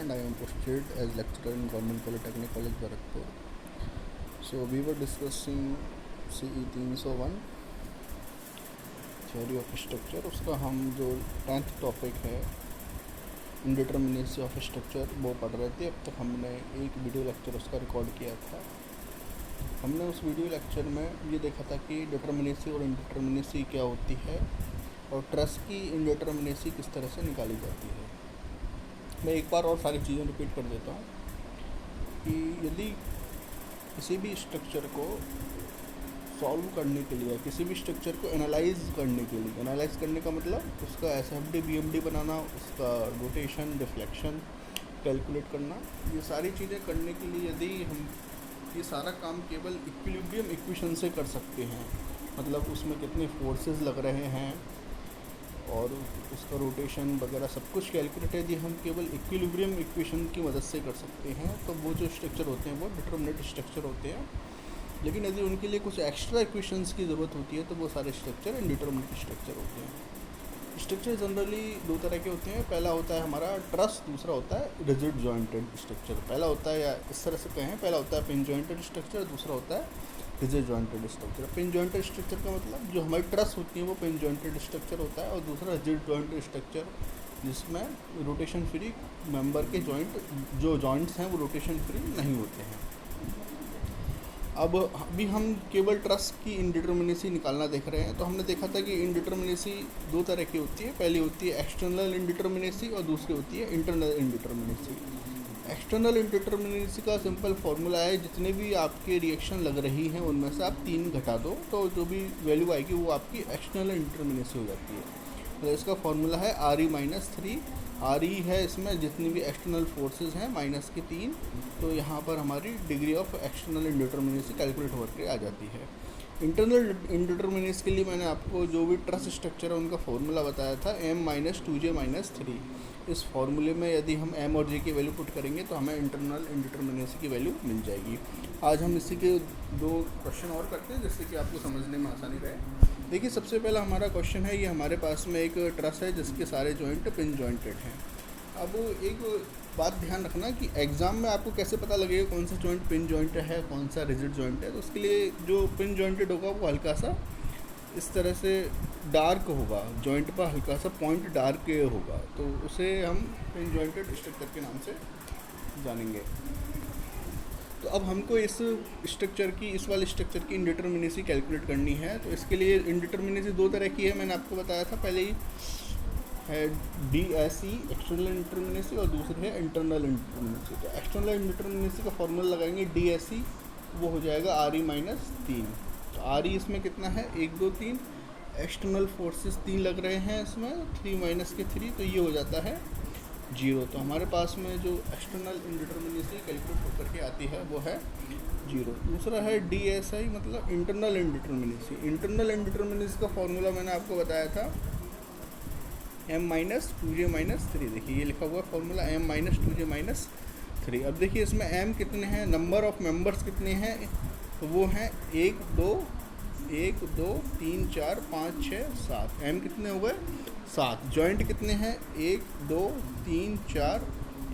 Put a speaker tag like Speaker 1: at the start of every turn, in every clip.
Speaker 1: and I am posted as lecturer in Government Polytechnic College, Bharatpur. So we were discussing CE 301 theory of structure. उसका हम जो 10th topic है indeterminacy of structure वो पढ़ रहे थे. अब तक हमने एक वीडियो लेक्चर उसका रिकॉर्ड किया था. हमने उस वीडियो लेक्चर में ये देखा था कि डिटर्मिनेसी और इंडिटर्मिनेसी क्या होती है और ट्रस की इंडिटर्मिनेसी किस तरह से निकाली जाती है. मैं एक बार और सारी चीज़ें रिपीट कर देता हूँ कि यदि किसी भी स्ट्रक्चर को सॉल्व करने के लिए, किसी भी स्ट्रक्चर को एनालाइज करने का मतलब उसका एसएफडी बीएमडी बनाना, उसका रोटेशन डिफ्लेक्शन कैलकुलेट करना, ये सारी चीज़ें करने के लिए यदि हम ये सारा काम केवल इक्विलिब्रियम इक्वेशन से कर सकते हैं, मतलब उसमें कितने फोर्सेस लग रहे हैं और उसका रोटेशन वगैरह सब कुछ कैलकुलेट यदि हम केवल इक्विलिब्रियम इक्वेशन की मदद से कर सकते हैं तो वो जो स्ट्रक्चर होते हैं वो डिटरमिनेट स्ट्रक्चर होते हैं. लेकिन यदि उनके लिए कुछ एक्स्ट्रा इक्वेशंस की ज़रूरत होती है तो वो सारे स्ट्रक्चर इंडिटरमिनेट स्ट्रक्चर होते हैं. स्ट्रक्चर जनरली दो तरह के होते हैं. पहला होता है हमारा ट्रस, दूसरा होता है रिजिड जॉइंटेड स्ट्रक्चर. पहला होता है, या इस तरह से कहें, पहला होता है पिन जॉइंटेड स्ट्रक्चर, दूसरा होता है rigid jointed structure. Pin jointed structure का मतलब जो हमारी ट्रस होती है वो पिन जॉइंटेड स्ट्रक्चर होता है, और दूसरा रिजिड जॉइंटेड स्ट्रक्चर जिसमें रोटेशन फ्री मेंबर के जो जॉइंट्स हैं वो रोटेशन फ्री नहीं होते हैं. अब अभी हम केवल ट्रस की इंडिटर्मिनेसी निकालना देख रहे हैं. तो हमने देखा था कि इंडिटर्मिनेसी दो तरह की होती है. पहली होती है एक्सटर्नल इंडिटर्मिनेसी और दूसरी होती है इंटरनल इंडिटर्मिनेसी. एक्सटर्नल इंडिटर्मिनेसी का सिंपल फार्मूला है, जितने भी आपके रिएक्शन लग रही हैं उनमें से आप 3 घटा दो तो जो भी वैल्यू आएगी वो आपकी एक्सटर्नल इंडिटर्मिनेसी हो जाती है. तो इसका फार्मूला है RE-3. RE है इसमें जितनी भी एक्सटर्नल फोर्सेस हैं माइनस के 3. तो यहाँ पर हमारी degree of external indeterminacy calculate होकर आ जाती है. इंटरनल इंडिटर्मिनेसी के लिए मैंने आपको जो भी ट्रस स्ट्रक्चर है उनका फार्मूला बताया था, M-2J-3. इस फार्मूले में यदि हम M और J की वैल्यू पुट करेंगे तो हमें इंटरनल इंडिटर्मिनेसी की वैल्यू मिल जाएगी. आज हम इसी के 2 क्वेश्चन और करते हैं जिससे कि आपको समझने में आसानी रहे. देखिए, सबसे पहला हमारा क्वेश्चन है, ये हमारे पास में एक ट्रस है जिसके सारे जॉइंट पिन जॉइंटेड हैं. अब एक बात ध्यान रखना कि एग्ज़ाम में आपको कैसे पता लगेगा कौन सा जॉइंट पिन जॉइंट है, कौन सा रिजिड जॉइंट है. तो उसके लिए जो पिन जॉइंटेड होगा वो हल्का सा इस तरह से डार्क होगा, जॉइंट पर हल्का सा पॉइंट डार्क होगा, तो उसे हम पिन जॉइंटेड स्ट्रक्चर के नाम से जानेंगे. तो अब हमको इस वाले स्ट्रक्चर की इंडिटर्मिनेसी कैलकुलेट करनी है. तो इसके लिए इंडिटर्मिनेसी 2 तरह की है, मैंने आपको बताया था पहले ही है. DSE एक्सटर्नल इंडिटर्मिनेसी और दूसरी है इंटरनल इंडिटर्मिनेसी. तो एक्सटर्नल इंडिटर्मिनेसी का फॉर्मूला लगाएंगे DSE, वो हो जाएगा RE-3. तो RE इसमें कितना है, 1 2 3. एक्सटर्नल फोर्सेस 3 लग रहे हैं इसमें, 3 माइनस के 3, तो ये हो जाता है 0. तो हमारे पास में जो एक्सटर्नल इंडिटर्मिनेसी कैलकुलेट होकर के आती है वो है 0. दूसरा है DSI मतलब इंटरनल इंडिटर्मिनेसी. इंटरनल इंडिटर्मिनेसी का फॉर्मूला मैंने आपको बताया था M-2J-3. देखिए ये लिखा हुआ है फॉर्मूला M-2J-3. अब देखिए इसमें M कितने हैं, नंबर ऑफ मेंबर्स कितने हैं, तो वो हैं 1 2 3 4 5 6 7. M कितने हो गए, 7. जॉइंट कितने हैं, 1 2 3 4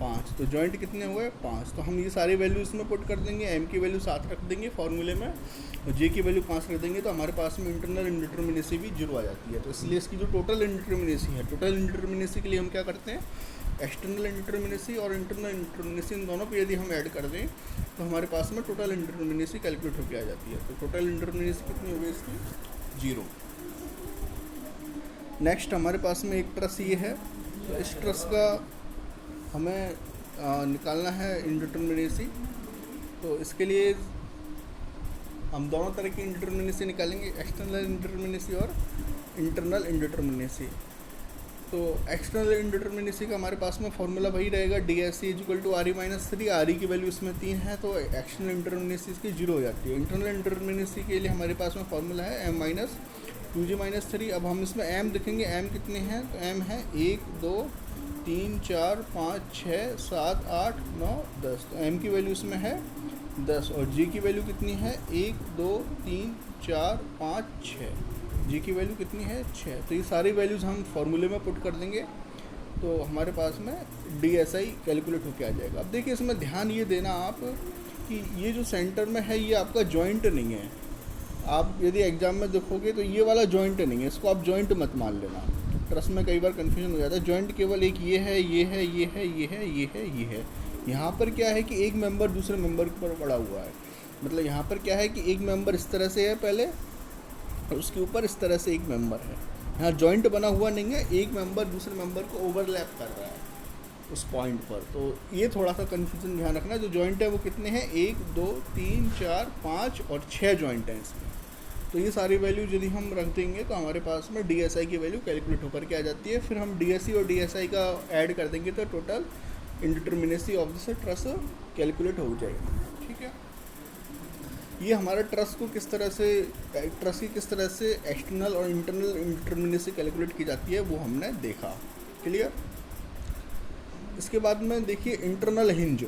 Speaker 1: 5. तो जॉइंट कितने हो गए, 5. तो हम ये सारी वैल्यू इसमें पुट कर देंगे. M की वैल्यू 7 रख देंगे फार्मूले में और J की वैल्यू 5 रख देंगे, तो हमारे पास में इंटरनल इंडिटर्मिनेसी भी 0 आ जाती है. तो इसलिए इसकी जो टोटल इंडिटर्मिनेसी है, टोटल इंडिटर्मिनेसी के लिए हम क्या करते हैं, एक्सटर्नल इंडिटर्मिनेसी और इंटरनल इंडिटर्मिनेसी इन दोनों पे यदि हम ऐड कर दें तो हमारे पास में टोटल इंडिटर्मिनेसी कैलकुलेट होकर आ जाती है. तो टोटल इंडिटर्मिनेसी कितनी हो गई इसकी, 0. नेक्स्ट हमारे पास में एक ट्रस ये है. तो इस ट्रस का हमें निकालना है इंडिटर्मिनेसी. तो इसके लिए हम दोनों तरह की इंडिटर्मिनेसी निकालेंगे, एक्सटर्नल इंडिटर्मिनेसी और इंटरनल इंडिटर्मिनेसी. तो एक्सटर्नल इंडिटर्मिनेसी का हमारे पास में फॉर्मूला वही रहेगा, DSE = RE-3. RE की वैल्यू इसमें 3 है तो एक्सटर्नल इंडिटर्मिनेसी इसकी 0 हो जाती है. इंटरनल इंडिटर्मिनेसी के लिए हमारे पास में फॉर्मूला है M-2J-3. अब हम इसमें M देखेंगे, M कितने हैं, तो M है 1 2 3 4 5 6 7 8 9 10. तो M की वैल्यू इसमें है 10 और J की वैल्यू कितनी है, 1 2 3 4 5 6. G की वैल्यू कितनी है, 6. तो ये सारी वैल्यूज़ हम फार्मूले में पुट कर देंगे. तो हमारे पास में DSI कैलकुलेट होके आ जाएगा। अब देखिए इसमें ध्यान ये देना आप कि ये जो सेंटर में है ये आपका जॉइंट नहीं है। आप यदि एग्ज़ाम में देखोगे तो ये वाला जॉइंट नहीं है, इसको आप जॉइंट मत मान लेना। ट्रस्ट में कई बार कन्फ्यूजन हो जाता है। जॉइंट केवल एक ये है, ये है, ये है, ये है, ये है, ये है। यहाँ पर क्या है कि एक मेंबर दूसरे मेंबर पर पड़ा हुआ है। मतलब यहाँ पर क्या है कि एक मेंबर इस तरह से है पहले, और उसके ऊपर इस तरह से एक मेंबर है। यहाँ जॉइंट बना हुआ नहीं है, एक मेंबर दूसरे मेंबर को ओवरलैप कर रहा है उस पॉइंट पर। तो ये थोड़ा सा कन्फ्यूजन ध्यान रखना। जो जॉइंट है वो कितने हैं, 1 2 3 4 5 और 6 जॉइंट हैं इसमें। तो ये सारी वैल्यू यदि हम रख देंगे तो हमारे पास में DSI की वैल्यू कैलकुलेट होकर के आ जाती है। फिर हम DSE और DSI का ऐड कर देंगे तो total indeterminacy of this truss calculate हो जाएगी। ठीक है, ये हमारा ट्रस को किस तरह से, ट्रस की किस तरह से एक्सटर्नल और इंटरनल इंडिटरमिनेसी कैलकुलेट की जाती है वो हमने देखा। क्लियर। इसके बाद में देखिए इंटरनल हिंज।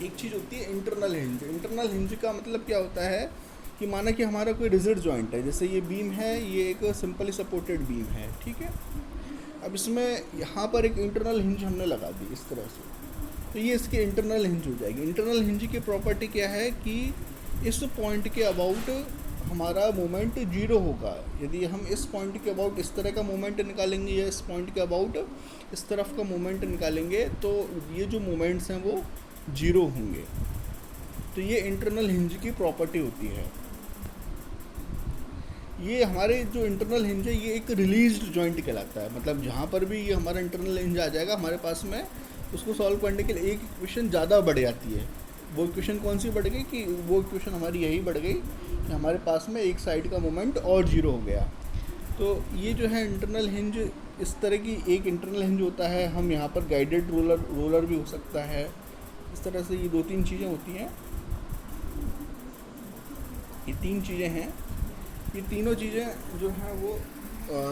Speaker 1: एक चीज़ होती है इंटरनल हिंज। इंटरनल हिंज का मतलब क्या होता है कि माना कि हमारा कोई रिजिड जॉइंट है, जैसे ये बीम है, ये एक सिंपली सपोर्टेड बीम है। ठीक है, अब इसमें यहाँ पर एक इंटरनल हिंज हमने लगा दी इस तरह से, तो ये इसकी इंटरनल हिंज हो जाएगी। इंटरनल हिंज की प्रॉपर्टी क्या है कि इस पॉइंट के अबाउट हमारा मोमेंट 0 होगा। यदि हम इस पॉइंट के अबाउट इस तरह का मोमेंट निकालेंगे या इस पॉइंट के अबाउट इस तरफ का मोमेंट निकालेंगे तो ये जो मोमेंट्स हैं वो 0 होंगे। तो ये इंटरनल हिंज की प्रॉपर्टी होती है। ये हमारे जो इंटरनल हिंज है ये एक रिलीज्ड जॉइंट कहलाता है। मतलब जहाँ पर भी ये हमारा इंटरनल हिंज आ जाएगा हमारे पास में, उसको सॉल्व करने के लिए एक इक्वेशन ज़्यादा बढ़ जाती है। वो इक्वेशन कौन सी बढ़ गई कि वो इक्वेशन हमारी यही बढ़ गई कि हमारे पास में एक साइड का मोमेंट और 0 हो गया। तो ये जो है इंटरनल हिंज, इस तरह की एक इंटरनल हिंज होता है। हम यहाँ पर गाइडेड रोलर भी हो सकता है। इस तरह से ये 2-3 चीज़ें होती हैं। ये 3 चीज़ें हैं। ये तीनों चीज़ें जो हैं वो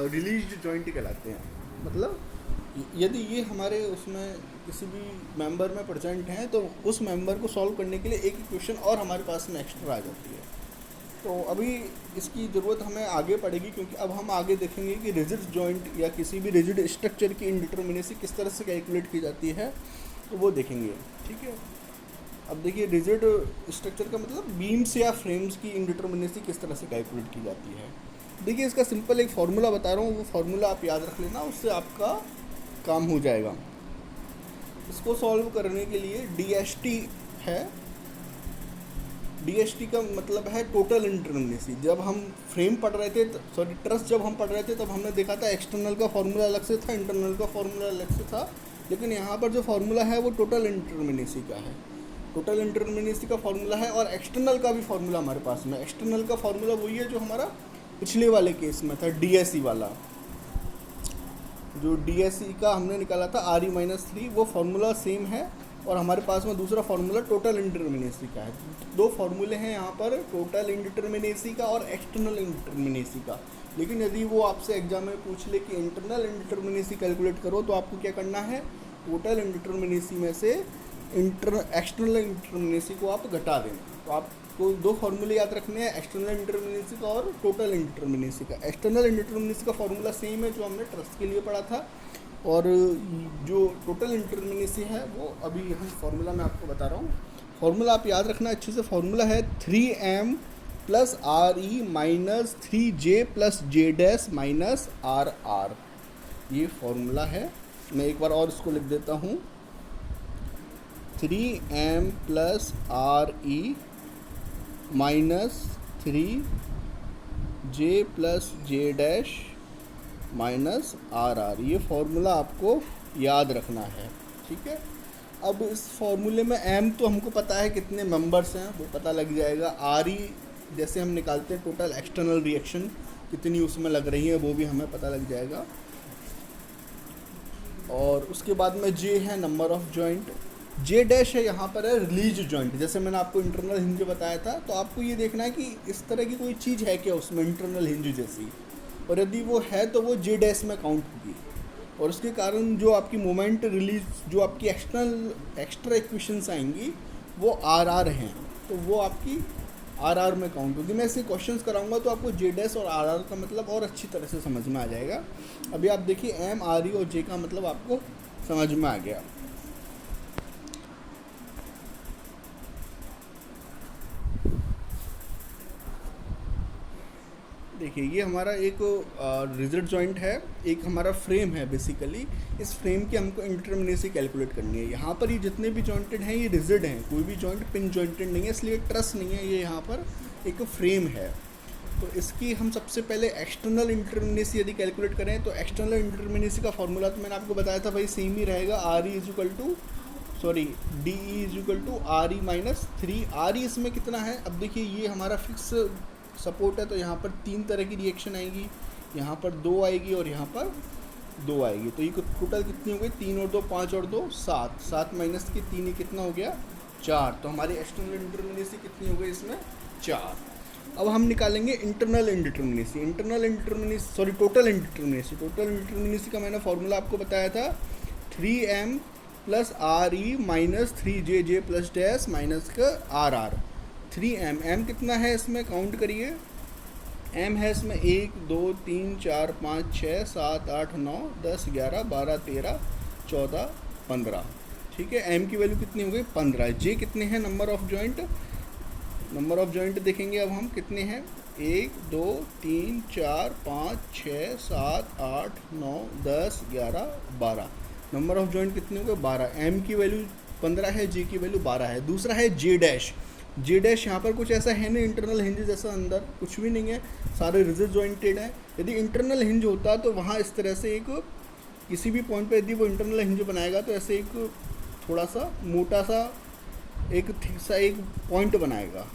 Speaker 1: रिलीज्ड जॉइंट कहलाते हैं। मतलब यदि ये हमारे उसमें किसी भी मेंबर में प्रेजेंट हैं तो उस मेंबर को सॉल्व करने के लिए एक इक्वेशन और हमारे पास में एक्स्ट्रा आ जाती है। तो अभी इसकी ज़रूरत हमें आगे पड़ेगी, क्योंकि अब हम आगे देखेंगे कि रिजिड जॉइंट या किसी भी रिजिड स्ट्रक्चर की इंडिटरमिनेसी किस तरह से कैलकुलेट की जाती है, तो वो देखेंगे। ठीक है, अब देखिए रिजिड स्ट्रक्चर का मतलब बीम्स या फ्रेम्स की इंडिटरमिनेसी किस तरह से कैलकुलेट की जाती है। देखिए इसका सिंपल एक फार्मूला बता रहा हूँ, वो फार्मूला आप याद रख लेना, उससे आपका काम हो जाएगा। इसको सॉल्व करने के लिए DST है। DST का मतलब है टोटल इंडिटरमिनेसी। जब हम फ्रेम पढ़ रहे थे, सॉरी ट्रस जब हम पढ़ रहे थे, तब हमने देखा था एक्सटर्नल का फार्मूला अलग से था, इंटरनल का फार्मूला अलग से था। लेकिन यहाँ पर जो फार्मूला है वो टोटल इंडिटरमिनेसी का है। टोटल इंडिटरमिनेसी का फार्मूला है और एक्सटर्नल का भी फार्मूला हमारे पास में। एक्सटर्नल का फार्मूला वही है जो हमारा पिछले वाले केस में था, DSE वाला। जो DSE का हमने निकाला था RE-3, वो फार्मूला सेम है। और हमारे पास में दूसरा फार्मूला टोटल इंडिटरमिनेसी का है। 2 फार्मूले हैं यहाँ पर, टोटल इंडिटरमिनेसी का और एक्सटर्नल इंडिटरमिनेसी का। लेकिन यदि वो आपसे एग्जाम में पूछ ले कि इंटरनल इंडिटरमिनेसी कैलकुलेट करो, तो आपको क्या करना है, टोटल इंडिटरमिनेसी में से एक्सटर्नल इंडिटरमिनेसी को आप घटा दें। तो आपको 2 फार्मूले याद रखने हैं, एक्सटर्नल इंडिटरमिनेसी का और टोटल इंडिटरमिनेसी का। एक्सटर्नल इंडिटरमिनेसी का फार्मूला सेम है जो हमने ट्रस्ट के लिए पढ़ा था, और जो टोटल इंडिटरमिनेसी है वो अभी हम फार्मूला मैं आपको बता रहा हूँ। फार्मूला आप याद रखना अच्छे से। फार्मूला है 3m + RE - 3j + j' - RR। ये फार्मूला है। मैं एक बार और इसको लिख देता हूँ, 3m + RE - 3j + j' -RR। ये फार्मूला आपको याद रखना है। ठीक है, अब इस फार्मूले में m तो हमको पता है कितने मेंबर्स हैं, वो पता लग जाएगा। RE जैसे हम निकालते हैं टोटल एक्सटर्नल रिएक्शन कितनी उसमें लग रही है, वो भी हमें पता लग जाएगा। और उसके बाद में J है नंबर ऑफ जॉइंट, J' है यहाँ पर है रिलीज जॉइंट। जैसे मैंने आपको इंटरनल हिंज बताया था, तो आपको ये देखना है कि इस तरह की कोई चीज़ है क्या उसमें इंटरनल हिंज जैसी, और यदि वो है तो वो J' में काउंट होगी। और उसके कारण जो आपकी मोमेंट रिलीज, जो आपकी एक्स्ट्रा इक्वेशंस आएंगी वो RR हैं, तो वो आपकी आर में काउंट होगी। मैं ऐसे क्वेश्चंस कराऊंगा तो आपको जे डैश और आर का मतलब और अच्छी तरह से समझ में आ जाएगा। अभी आप देखिए एम, आर, ई और जे का मतलब आपको समझ में आ गया। देखिए ये हमारा एक रिजिड जॉइंट है, एक हमारा फ्रेम है बेसिकली। इस फ्रेम की हमको इंडिटरमिनेसी कैलकुलेट करनी है। यहाँ पर ये जितने भी जॉइंटेड हैं ये रिजिड हैं, कोई भी जॉइंट पिन जॉइंटेड नहीं है, इसलिए ट्रस नहीं है, ये यहाँ पर एक फ्रेम है। तो इसकी हम सबसे पहले एक्सटर्नल इंडिटरमिनेसी यदि कैलकुलेट करें तो एक्सटर्नल इंडिटरमिनेसी का फॉर्मूला तो मैंने आपको बताया था भाई सेम ही रहेगा, R E is equal to D E is equal to R E minus 3। R E इसमें कितना है, अब देखिए ये हमारा फिक्स सपोर्ट है तो यहाँ पर 3 तरह की रिएक्शन आएगी, यहाँ पर 2 आएगी और यहाँ पर 2 आएगी। तो ये टोटल कितनी हो गई, 3 और 2 5 और 2 7, 7 माइनस के 3 ही कितना हो गया 4। तो हमारी एक्सटर्नल इंडिटरमिनेसी कितनी हो गई इसमें 4। अब हम निकालेंगे internal indeterminacy. Total indeterminacy. Total indeterminacy का मैंने फॉर्मूला आपको बताया था 3m plus R E minus 3jj plus dash minus का आर आर। 3m, m कितना है इसमें काउंट करिए, m है इसमें 1 2 3 4 5 6 7 8 9 10 11 12 13 14 15। ठीक है, m की वैल्यू कितनी हो गई 15। j कितने हैं, number of joint, number of joint देखेंगे अब हम कितने हैं, 1 2 3 4 5 6 7 8 9 10 11 12। नंबर ऑफ जॉइंट कितने हो गए 12। m की वैल्यू 15 है, j की वैल्यू 12 है। दूसरा है j डैश। जे डैश यहाँ पर कुछ ऐसा है नहीं, इंटरनल हिंज जैसा अंदर कुछ भी नहीं है, सारे रिजिड जॉइंटेड हैं। यदि इंटरनल हिंज होता तो वहाँ इस तरह से एक किसी भी पॉइंट पे यदि वो इंटरनल हिंज बनाएगा तो ऐसे एक थोड़ा सा मोटा सा एक पॉइंट बनाएगा।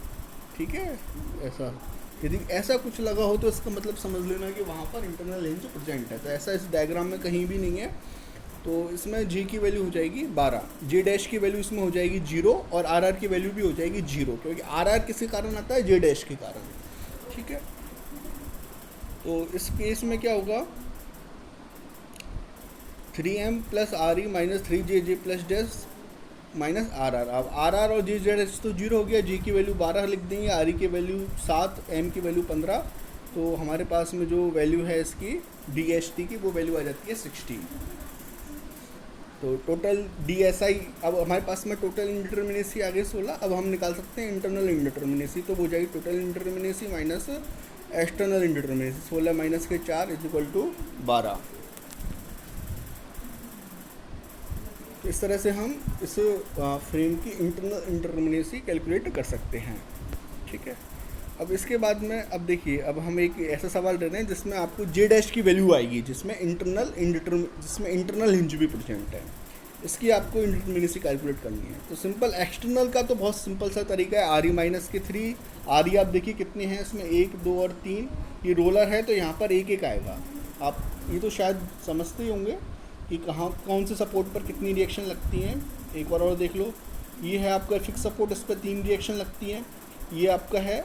Speaker 1: ठीक है, ऐसा यदि ऐसा कुछ लगा हो तो इसका मतलब समझ लेना कि वहाँ पर इंटरनल हिंज प्रेजेंट है। तो ऐसा इस डायग्राम में कहीं भी नहीं है। तो इसमें जे की वैल्यू हो जाएगी 12, जे डैश की वैल्यू इसमें हो जाएगी 0 और आर आर की वैल्यू भी हो जाएगी 0, क्योंकि आर आर किसके कारण आता है, जे डैश के कारण। ठीक है, तो इस केस में क्या होगा 3m plus R E minus 3jj plus dash minus R R. अब आर आर और जे डैश तो 0 हो गया, जे की वैल्यू 12 लिख देंगे, आर ई की वैल्यू 7, m की वैल्यू 15। तो हमारे पास में जो वैल्यू है इसकी डी एच टी की वो वैल्यू आ जाती है 60। तो टोटल DSI, अब हमारे पास में टोटल इंडिटरमिनेसी आ गई 16। अब हम निकाल सकते हैं इंटरनल इंडिटरमिनेसी। तो हो जाएगी total indeterminacy minus external indeterminacy, 16 minus के 4 इज इक्वल टू 12। तो इस तरह से हम इस फ्रेम की इंटरनल इंडिटरमिनेसी कैलकुलेट कर सकते हैं। ठीक है, अब इसके बाद में अब देखिए, अब हम एक ऐसा सवाल दे रहे हैं जिसमें आपको जे डैश की वैल्यू आएगी, जिसमें इंटरनल हिंज भी प्रेजेंट है। इसकी आपको इंडिटरमिनेसी कैलकुलेट करनी है। तो सिंपल एक्सटर्नल का तो बहुत सिंपल सा तरीका है, आर ई माइनस के 3। आर ई आप देखिए कितने हैं इसमें, 1 2 और 3। ये रोलर है तो यहाँ पर एक एक आएगा। आप ये तो शायद समझते ही होंगे कि कहाँ कौन से सपोर्ट पर कितनी रिएक्शन लगती हैं। एक बार और देख लो, ये है आपका फिक्स सपोर्ट, इस पर 3 रिएक्शन लगती हैं। ये आपका है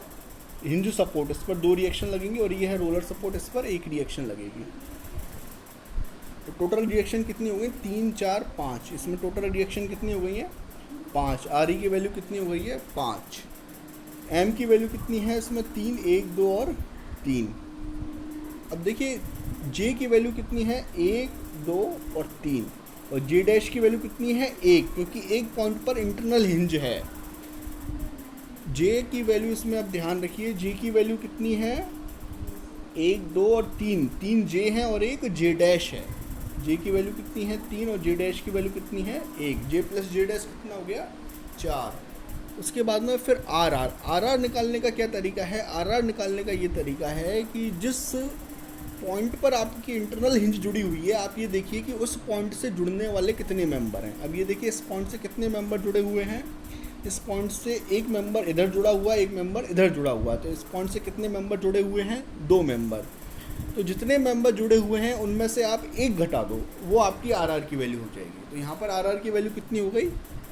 Speaker 1: हिंज सपोर्ट, इस पर 2 रिएक्शन लगेंगी और ये है रोलर सपोर्ट, इस पर 1 रिएक्शन लगेगी। तो टोटल रिएक्शन कितनी हो गई 3 4 5। इसमें टोटल रिएक्शन कितनी हो गई है 5। आर ई की वैल्यू कितनी हो गई है 5। एम की वैल्यू कितनी है इसमें 3, 1 2 और 3। अब देखिए जे की वैल्यू कितनी है 1 2 और 3 और जे डैश की वैल्यू कितनी है 1, क्योंकि एक पॉइंट पर इंटरनल हिंज है। जे की वैल्यू इसमें आप ध्यान रखिए, जे की वैल्यू कितनी है 1 2 और 3, 3 जे हैं और 1 जे डैश है। जे की वैल्यू कितनी है 3 और जे डैश की वैल्यू कितनी है 1। जे प्लस जे डैश कितना हो गया 4। उसके बाद में फिर आर आर। आर आर निकालने का क्या तरीका है, आर आर निकालने का ये तरीका है कि जिस पॉइंट पर आपकी इंटरनल हिंज जुड़ी हुई है, आप ये देखिए कि उस पॉइंट से जुड़ने वाले कितने मेंबर हैं। अब ये देखिए इस पॉइंट से कितने मेंबर जुड़े हुए हैं, इस पॉइंट से एक मेंबर इधर जुड़ा हुआ है, एक मेंबर इधर जुड़ा हुआ है। तो इस पॉइंट से कितने मेंबर जुड़े हुए हैं 2 मेंबर। तो जितने मेंबर जुड़े हुए हैं उनमें से आप एक घटा दो, वो आपकी आर आर की वैल्यू हो जाएगी। तो यहाँ पर आर आर की वैल्यू कितनी हो गई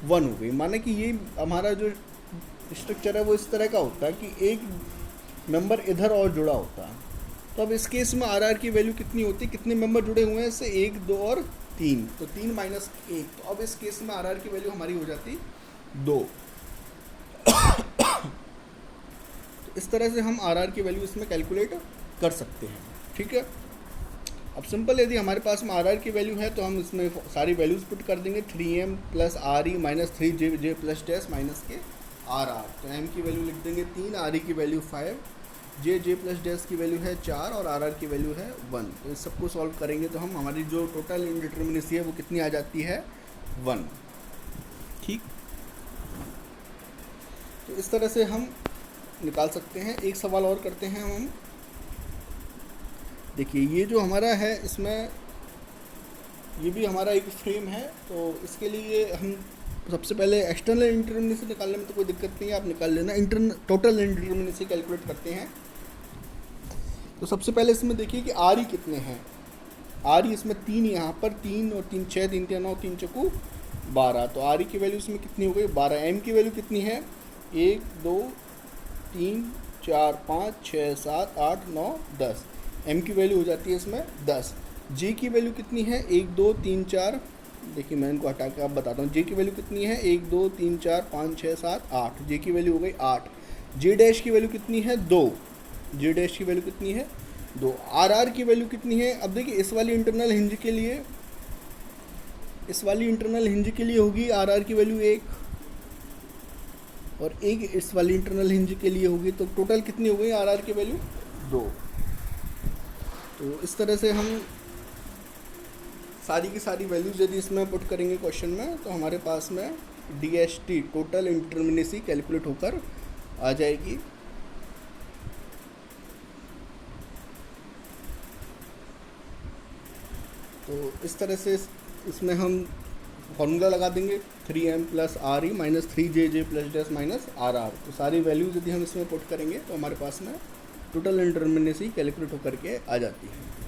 Speaker 1: 1 हो गई। माने कि ये हमारा जो स्ट्रक्चर है वो इस तरह का होता है कि एक मेंबर इधर और जुड़ा होता है। तो अब इस केस में आर आर की वैल्यू कितनी होती है, कितने मेंबर जुड़े हुए हैं इससे 1 2 और 3, तो 3 माइनस 1। तो अब इस केस में आर आर की वैल्यू हमारी हो जाती 2। इस तरह से हम आर की वैल्यू इसमें कैलकुलेट कर सकते हैं। ठीक है, अब सिंपल यदि हमारे पास में आर की वैल्यू है तो हम इसमें सारी वैल्यूज़ पुट कर देंगे 3m plus R E minus 3j plus dash minus के आर। तो m की वैल्यू लिख देंगे 3, आर ई की वैल्यू 5, जे प्लस डैश की वैल्यू है 4 और आर की वैल्यू है 1। तो इस सबको सॉल्व करेंगे तो हम हमारी जो टोटल इंडिटर्मिनेसी है वो कितनी आ जाती है 1। ठीक, तो इस तरह से हम निकाल सकते हैं। एक सवाल और करते हैं हम। देखिए ये जो हमारा है इसमें ये भी हमारा एक फ्रेम है, तो इसके लिए हम सबसे पहले एक्सटर्नल इंडिटर्मिनेसी निकालने में तो कोई दिक्कत नहीं है, आप निकाल लेना। टोटल इंडिटर्मिनेसी कैलकुलेट करते हैं। तो सबसे पहले इसमें देखिए कि आर ई कितने हैं। आर ई इसमें 3, यहाँ पर 3 और 3 6, 3 3 9, 3 चौकू 12। तो आर ई की वैल्यू इसमें कितनी हो गई 12। एम की वैल्यू कितनी है 1 2 3 4 5 6 7 8 9 10। एम की वैल्यू हो जाती है इसमें 10। जे की वैल्यू कितनी है 1 2 3 4, देखिए मैं इनको हटा के आप बताता हूँ। जे की वैल्यू कितनी है 1 2 3 4 5 6 7 8। जे की वैल्यू हो गई 8। जे डैश की वैल्यू कितनी है 2। जे डैश की वैल्यू कितनी है 2। आर की वैल्यू कितनी है, अब देखिए इस वाली इंटरनल हिंज के लिए, इस वाली इंटरनल हिंज के लिए होगी आर की वैल्यू 1 और एक इस वाली इंटरनल हिंज के लिए होगी। तो टोटल कितनी हो गई आर की वैल्यू 2। तो इस तरह से हम सारी की सारी वैल्यूज यदि इसमें पुट करेंगे क्वेश्चन में तो हमारे पास में DST टोटल इंडिटर्मिनेसी कैलकुलेट होकर आ जाएगी। तो इस तरह से इसमें हम फॉर्मूला लगा देंगे 3m plus R E minus 3j plus dash minus R. तो सारी वैल्यूज यदि हम इसमें पुट करेंगे तो हमारे पास में टोटल इंडिटर्मिनेसी कैलकुलेट होकर के आ जाती है।